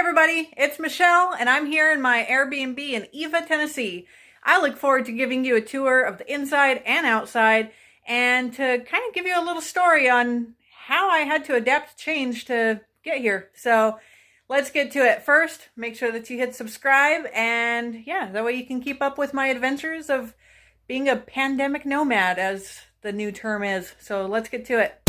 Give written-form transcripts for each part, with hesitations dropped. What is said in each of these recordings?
everybody, it's Michelle, and I'm here in my Airbnb in Eva, Tennessee. I look forward to giving you a tour of the inside and outside, and to kind of give you a little story on how I had to adapt to change to get here. So let's get to it. First, make sure that you hit subscribe, and yeah, that way you can keep up with my adventures of being a pandemic nomad, as the new term is. So let's get to it.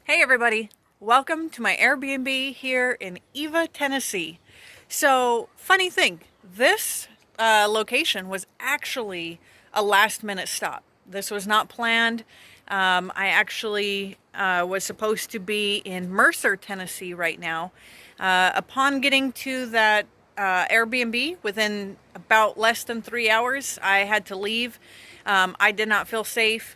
Hey everybody, welcome to my Airbnb here in Eva, Tennessee. So, funny thing, this location was actually a last minute stop. This was not planned. I actually was supposed to be in Mercer, Tennessee right now. Upon getting to that Airbnb, within about less than 3 hours, I had to leave. I did not feel safe.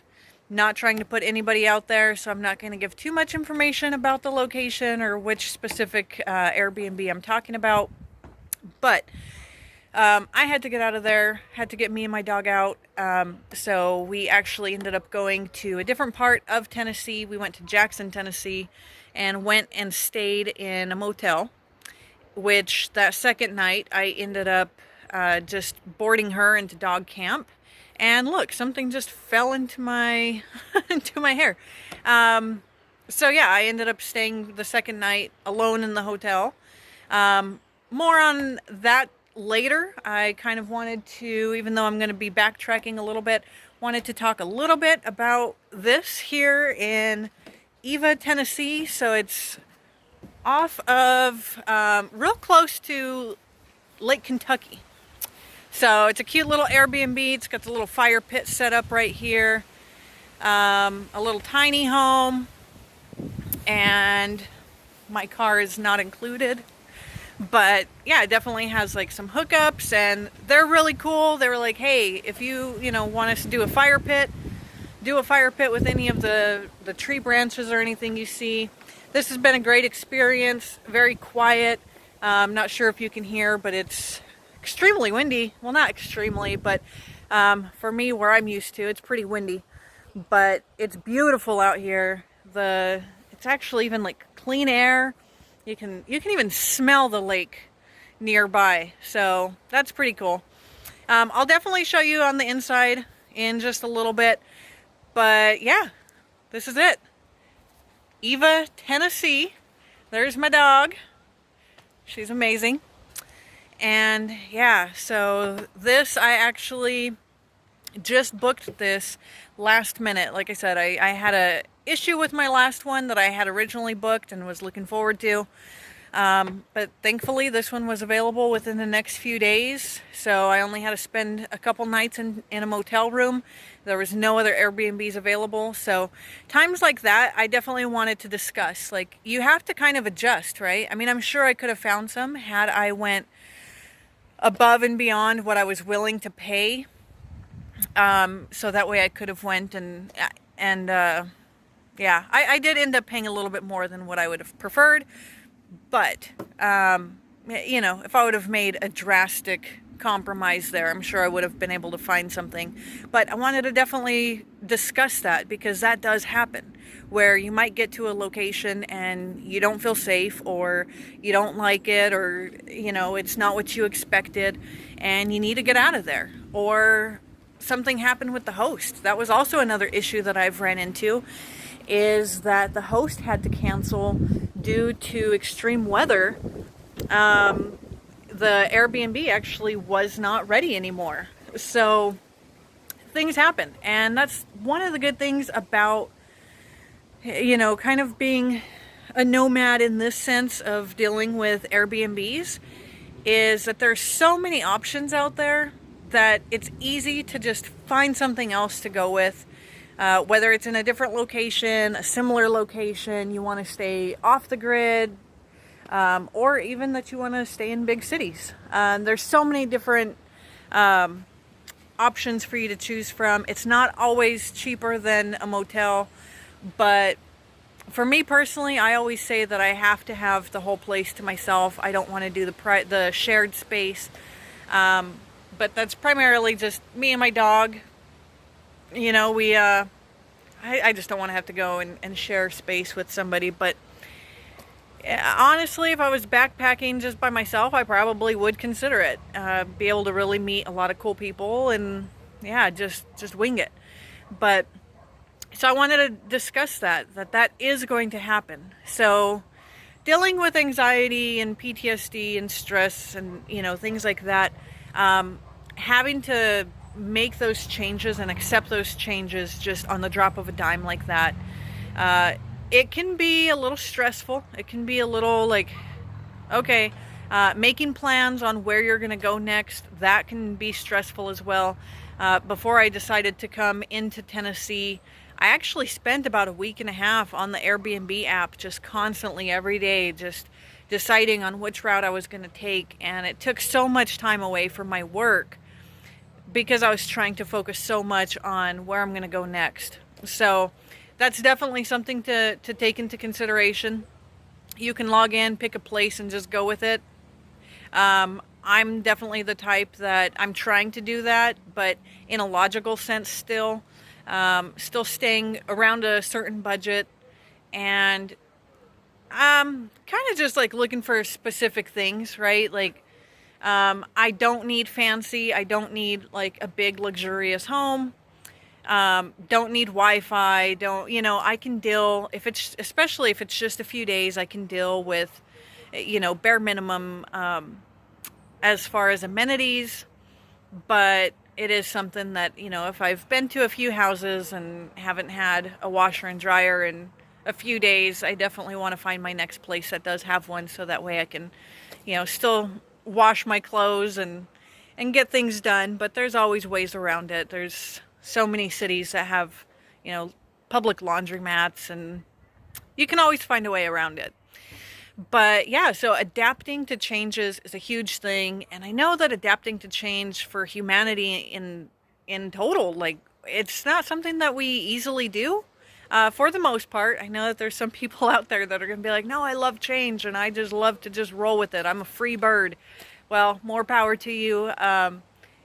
Not trying to put anybody out there, so I'm not going to give too much information about the location or which specific Airbnb I'm talking about. But I had to get out of there, had to get me and my dog out. So we actually ended up going to a different part of Tennessee. We went to Jackson, Tennessee, and went and stayed in a motel, which that second night I ended up just boarding her into dog camp. And look, something just fell into my into my hair. So yeah, I ended up staying the second night alone in the hotel. More on that later. I kind of wanted to, even though I'm going to be backtracking a little bit, wanted to talk a little bit about this here in Eva, Tennessee. So it's off of real close to Lake Kentucky. So it's a cute little Airbnb. It's got the little fire pit set up right here. A little tiny home. And my car is not included. But yeah, it definitely has like some hookups, and they're really cool. They were like, hey, if you want us to do a fire pit with any of the tree branches or anything you see. This has been a great experience. Very quiet. I'm not sure if you can hear, but it's extremely windy. Well, not extremely, but for me, where I'm used to, it's pretty windy. But it's beautiful out here. It's actually even like clean air. You can even smell the lake nearby. So that's pretty cool. I'll definitely show you on the inside in just a little bit. But yeah, this is it. Eva, Tennessee. There's my dog. She's amazing. And yeah, so this, I actually just booked this last minute. Like I said, I had a issue with my last one that I had originally booked and was looking forward to. But thankfully this one was available within the next few days. So I only had to spend a couple nights in a motel room. There was no other Airbnbs available. So times like that, I definitely wanted to discuss. Like, you have to kind of adjust, right? I mean, I'm sure I could have found some had I went above and beyond what I was willing to pay. So that way I could have went and yeah, I did end up paying a little bit more than what I would have preferred. But, if I would have made a drastic compromise there, I'm sure I would have been able to find something. But I wanted to definitely discuss that, because that does happen, where you might get to a location and you don't feel safe, or you don't like it, or it's not what you expected and you need to get out of there. Or something happened with the host. That was also another issue that I've ran into, is that the host had to cancel due to extreme weather. The Airbnb actually was not ready anymore. So things happen, and that's one of the good things about kind of being a nomad in this sense of dealing with Airbnbs, is that there's so many options out there that it's easy to just find something else to go with. Whether it's in a different location, a similar location, you want to stay off the grid, or even that you want to stay in big cities. There's so many different options for you to choose from. It's not always cheaper than a motel, but for me personally, I always say that I have to have the whole place to myself. I don't want to do the shared space. But that's primarily just me and my dog. You know, I just don't want to have to go and share space with somebody. But honestly, if I was backpacking just by myself, I probably would consider it. Be able to really meet a lot of cool people and yeah, just wing it. But so I wanted to discuss that is going to happen. So dealing with anxiety and PTSD and stress and, you know, things like that, having to make those changes and accept those changes just on the drop of a dime like that, it can be a little stressful. It can be a little like, okay, making plans on where you're going to go next, that can be stressful as well. Before I decided to come into Tennessee, I actually spent about a week and a half on the Airbnb app, just constantly every day, just deciding on which route I was going to take. And it took so much time away from my work because I was trying to focus so much on where I'm going to go next. So that's definitely something to take into consideration. You can log in, pick a place, and just go with it. I'm definitely the type that I'm trying to do that, but in a logical sense still. Still staying around a certain budget, and kind of just like looking for specific things, right? Like, I don't need fancy. I don't need like a big luxurious home. Don't need Wi-Fi. I can deal especially if it's just a few days, I can deal with, bare minimum, as far as amenities, but it is something that, if I've been to a few houses and haven't had a washer and dryer in a few days, I definitely want to find my next place that does have one, so that way I can, still wash my clothes and get things done. But there's always ways around it. There's so many cities that have, public laundromats, and you can always find a way around it. But yeah, so adapting to changes is a huge thing. And I know that adapting to change for humanity in total, like, it's not something that we easily do, for the most part. I know that there's some people out there that are going to be like, no, I love change and I just love to just roll with it. I'm a free bird. Well, more power to you.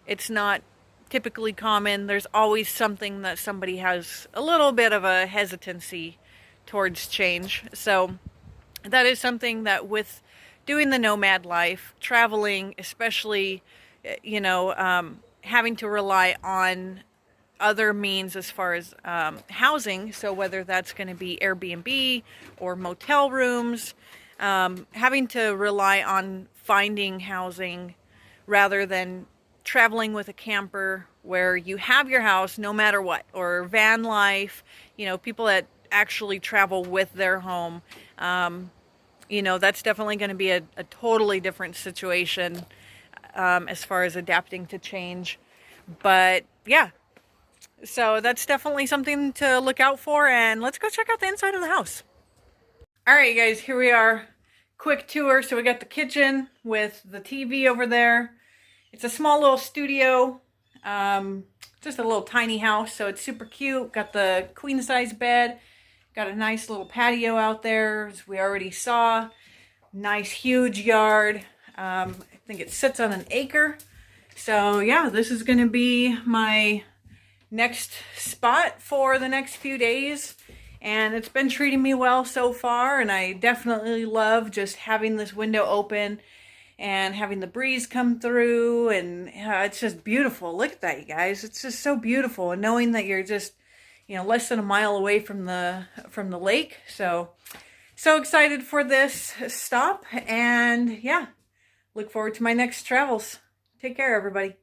It's not typically common. There's always something that somebody has a little bit of a hesitancy towards change. So that is something that with doing the nomad life, traveling, especially, having to rely on other means as far as housing. So whether that's going to be Airbnb or motel rooms, having to rely on finding housing rather than traveling with a camper where you have your house no matter what, or van life, people that actually travel with their home. That's definitely going to be a totally different situation as far as adapting to change. But yeah, so that's definitely something to look out for. And let's go check out the inside of the house. All right, guys, here we are. Quick tour. So we got the kitchen with the TV over there. It's a small little studio, just a little tiny house. So it's super cute. Got the queen size bed. Got a nice little patio out there, as we already saw. Nice huge yard. I think it sits on an acre. So yeah, this is going to be my next spot for the next few days. And it's been treating me well so far. And I definitely love just having this window open and having the breeze come through. And it's just beautiful. Look at that, you guys. It's just so beautiful. And knowing that you're just less than a mile away from the lake. So excited for this stop, and yeah, look forward to my next travels. Take care, everybody.